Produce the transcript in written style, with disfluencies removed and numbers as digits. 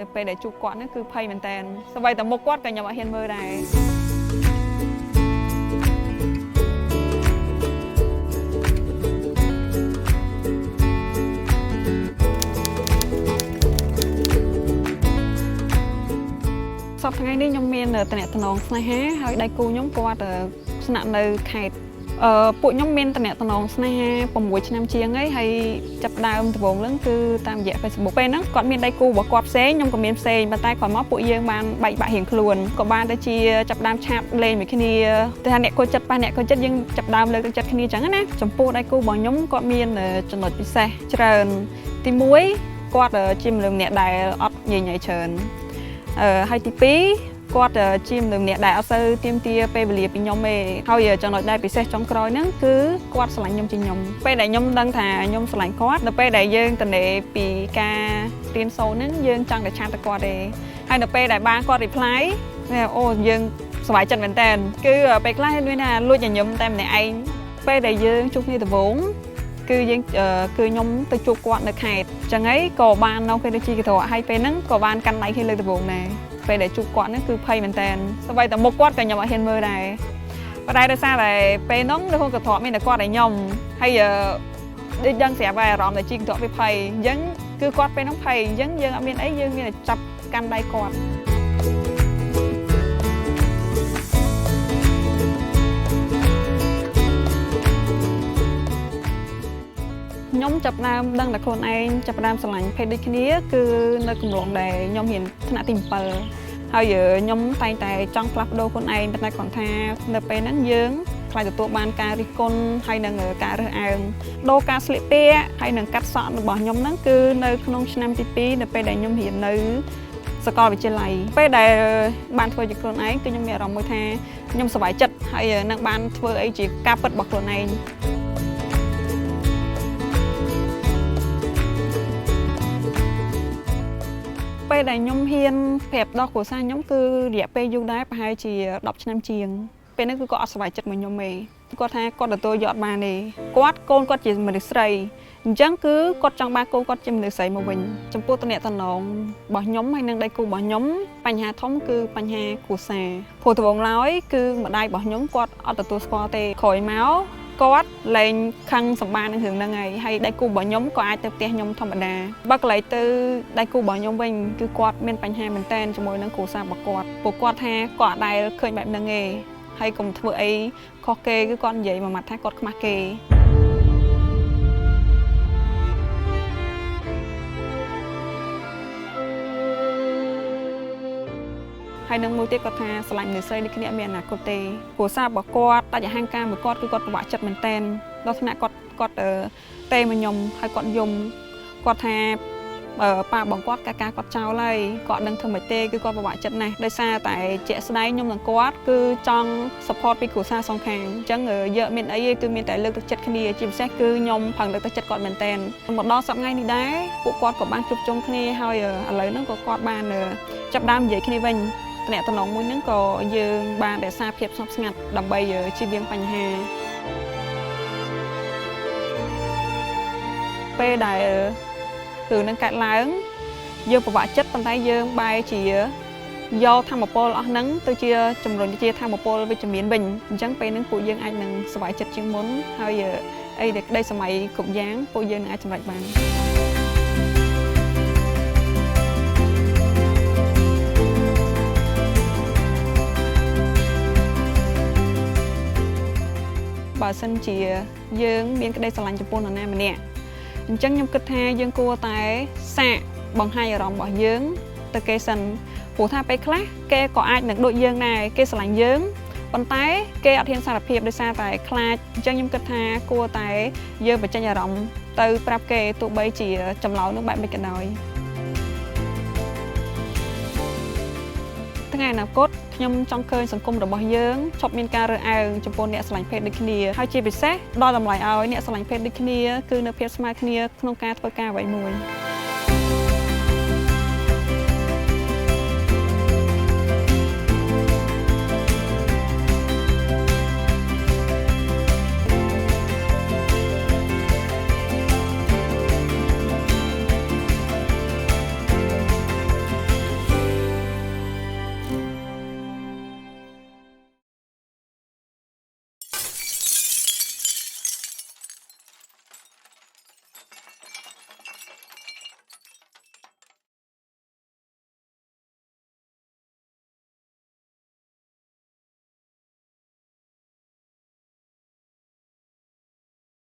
នៅពេលដែលជួបគាត់ហ្នឹងគឺភ័យមែនតើសម្បីតែមុខគាត់ក៏ខ្ញុំអត់ហ៊ានមើលដែរសប្តាហ៍ថ្ងៃនេះខ្ញុំមានតំណែងស្នេហាហើយដៃគូខ្ញុំគាត់ស្នាក់នៅខេត្តពួកខ្ញុំមានតំណែងស្នេហា6ឆ្នាំជាងហើយចាប់ដើមដំបូងហ្នឹងគឺតាមរយៈ Facebook ពេលហ្នឹងគាត់មានដៃគូរបស់គាត់ផ្សេងខ្ញុំក៏មានផ្សេងប៉ុន្តែគាត់មកពួកយើងបានបែកបាក់រៀងខ្លួនក៏បានទៅជាចាប់ដើមឆាតលេងមួយគ្នាតែថាអ្នកកូនចិត្តប៉ះអ្នកកូនចិត្តយើងចាប់ដើមលើកទឹកចិត្តគ្នាចឹងណាចំពោះដៃគូរបស់ខ្ញុំគាត់មានចំណុចពិសេសច្រើនទី1គាត់ជាមនុស្សម្នាក់ដែលអត់ញញៃច្រើនហើយទី2គាត់ជាមនុស្សម្នាក់ដែលអត់សូវទាមទារពេលវេលាពីខ្ញុំទេហើយចំណុចដែលពិសេសចុងក្រោយហ្នឹងគឺគាត់ស្រឡាញ់ខ្ញុំជាខ្ញុំពេលដែលខ្ញុំដឹងថាខ្ញុំស្រឡាញ់គាត់នៅពេលដែលយើងទៅនេពីការរៀនសូត្រហ្នឹងយើងចង់តែឆាតទៅគាត់ទេហើយនៅពេលដែលបានគាត់ reply អូយើងសប្បាយចិត្តមែនតើគឺពេលខ្លះមានថាលួចញញឹមតែម្នាក់ឯងពេលដែលយើងជួបគ្នាដំបូងគឺយើងគឺខ្ញុំទៅជួបគាត់នៅខេត្តអញ្ចឹងហើយក៏បាននៅគេទៅជីកត្រហើយពេលហ្នឹងក៏បានកាន់ដៃគ្នាលើកដំបូងដែរពេលដែលជួបគាត់ហ្នឹងគឺភ័យមែនតើសម្បីតែមុខគាត់ក៏ខ្ញុំអត់ហ៊ានមើលដែរប៉ុន្តែដោយសារតែពេលហ្នឹងនៅក្នុងកន្ត្រកមានតែគាត់ឲ្យខ្ញុំហើយដូចដឹងស្រាប់ហើយអារម្មណ៍តែជីកត្រវាភ័យអញ្ចឹងគឺគាត់ពេលហ្នឹងភ័យអញ្ចឹងយើងអត់មានអីយើងមានតែចាប់កាន់ដៃគាត់ខ្ញុំចាប់ដើមដឹងតែខ្លួនឯងចាប់ដើមស្រឡាញ់ភេទដូចគ្នាគឺនៅកំឡុងដែលខ្ញុំរៀនថ្នាក់ទី7ហើយខ្ញុំតែងតែចង់ផ្លាស់ប្ដូរខ្លួនឯងប៉ុន្តែគាត់ថានៅពេលហ្នឹងយើងខ្លាចទទួលបានការរិះគន់ហើយនឹងការរើសអើងដូរការស្លៀកពាក់ហើយនឹងកាត់សក់របស់ខ្ញុំហ្នឹងគឺនៅក្នុងឆ្នាំទី2នៅពេលដែលខ្ញុំរៀននៅសាកលវិទ្យាល័យពេលដែលបានធ្វើជាខ្លួនឯងគឺខ្ញុំមានអារម្មណ៍មួយថាខ្ញុំសប្បាយចិត្តហើយនឹងបានធ្វើអីជាការពិតរបស់ខ្លួនឯងពេលដែលខ្ញុំហ៊ានប្រាប់ដល់គ្រួសារខ្ញុំគឺរយៈពេលយូរដែរប្រហែលជា10ឆ្នាំជាងពេលហ្នឹងគឺគាត់អត់សប្បាយចិត្តមកខ្ញុំទេគាត់ថាគាត់ទទួលយកអត់បានទេកូនគាត់ជាមនុស្សស្រីអញ្ចឹងគឺគាត់ចង់បានកូនគាត់ជាមនុស្សស្រីមកវិញចំពោះតំណែងរបស់ខ្ញុំហើយនឹងដៃគូរបស់ខ្ញុំបញ្ហាធំគឺបញ្ហាគ្រួសារព្រោះដំបូងឡើយគឺម្ដាយរបស់ខ្ញុំគាត់អត់ទទួលស្គាល់ទេក្រោយមកគាត់លែងខឹងសម្បាននឹងរឿងហ្នឹងហើយដៃគូរបស់ខ្ញុំក៏អាចទៅផ្ទះខ្ញុំធម្មតាបើកន្លែងទៅដៃគូរបស់ខ្ញុំវិញគឺគាត់មានបញ្ហាមែនតើជាមួយនឹងគ្រួសាររបស់គាត់ពួកគាត់ថាគាត់អត់ដែលឃើញបែបហ្នឹងទេហើយកុំធ្វើអីខុសគេគឺគាត់និយាយមួយម៉ាត់ថាគាត់ខ្មាស់គេហើយនឹងមួយទៀតគាត់ថាស្រឡាញ់មនុស្សស្រីដូចគ្នាអត់មានអនាគតទេគ្រួសាររបស់គាត់តែអហង្ការមួយគាត់គឺគាត់ពិបាកចិត្តមែនតើដល់ថ្នាក់គាត់ទេមកខ្ញុំហើយគាត់យំគាត់ថាប៉ាបងគាត់កាកាគាត់ចោលហើយគាត់នឹងធ្វើមិនទេគឺគាត់ពិបាកចិត្តណាស់ដោយសារតែជាក់ស្ដែងខ្ញុំនិងគាត់គឺចង់ support ពីគ្រួសារសងខាងអញ្ចឹងយកមានអីគឺមានតែលើកទឹកចិត្តគ្នាជាពិសេសគឺខ្ញុំផឹងលើកទឹកចិត្តគាត់មែនតើមកដល់សប្តាហ៍ថ្ងៃនេះដែរពួកគាត់ក៏បានជួបជុំគ្នាហើយឥឡូវហ្នឹងក៏គាត់បានចាប់ដើមនិយាយគ្នាវិញតំណែងមួយហ្នឹងក៏យើងបានរក្សាភាពស្ងប់ស្ងាត់ដើម្បីជៀសវាងបញ្ហាពេលដែលគឺនឹងកាត់ឡើងយើងពិបាកចិត្តប៉ុន្តែយើងបែរជាយកធម្មពលអស់ហ្នឹងទៅជាជំរុញជាធម្មពលវិជ្ជមានវិញអញ្ចឹងពេលហ្នឹងពួកយើងអាចនឹងសប្បាយចិត្តជាងមុនហើយអីដែលក្តីសម័យគ្រប់យ៉ាងពួកយើងនឹងអាចសម្រេចបានបើសិនជាយើងមានក្តីស្រឡាញ់ចំពោះនរណាម្នាក់អញ្ចឹងខ្ញុំគិតថាយើងគួរតែសាកបង្ហាញអារម្មណ៍របស់យើងទៅគេសិនព្រោះថាពេលខ្លះគេក៏អាចនឹងដូចយើងដែរគេស្រឡាញ់យើងប៉ុន្តែគេអត់ហ៊ានសារភាពដោយសារតែខ្លាចអញ្ចឹងខ្ញុំគិតថាគួរតែយើងបញ្ចេញអារម្មណ៍ទៅប្រាប់គេទោះបីជាចម្លើយនឹងបែបមិនក៏ដោយថ្ងៃអនាគតខ្ញុំចង់ឃើញសង្គមរបស់យើងឈប់មានការរើសអើងចំពោះអ្នកស្រឡាញ់ភេទដូចគ្នាហើយជាពិសេសដល់តម្លៃឲ្យអ្នកស្រឡាញ់ភេទដូចគ្នាគឺនៅភាពស្មើគ្នាក្នុងការធ្វើការអ្វីមួយ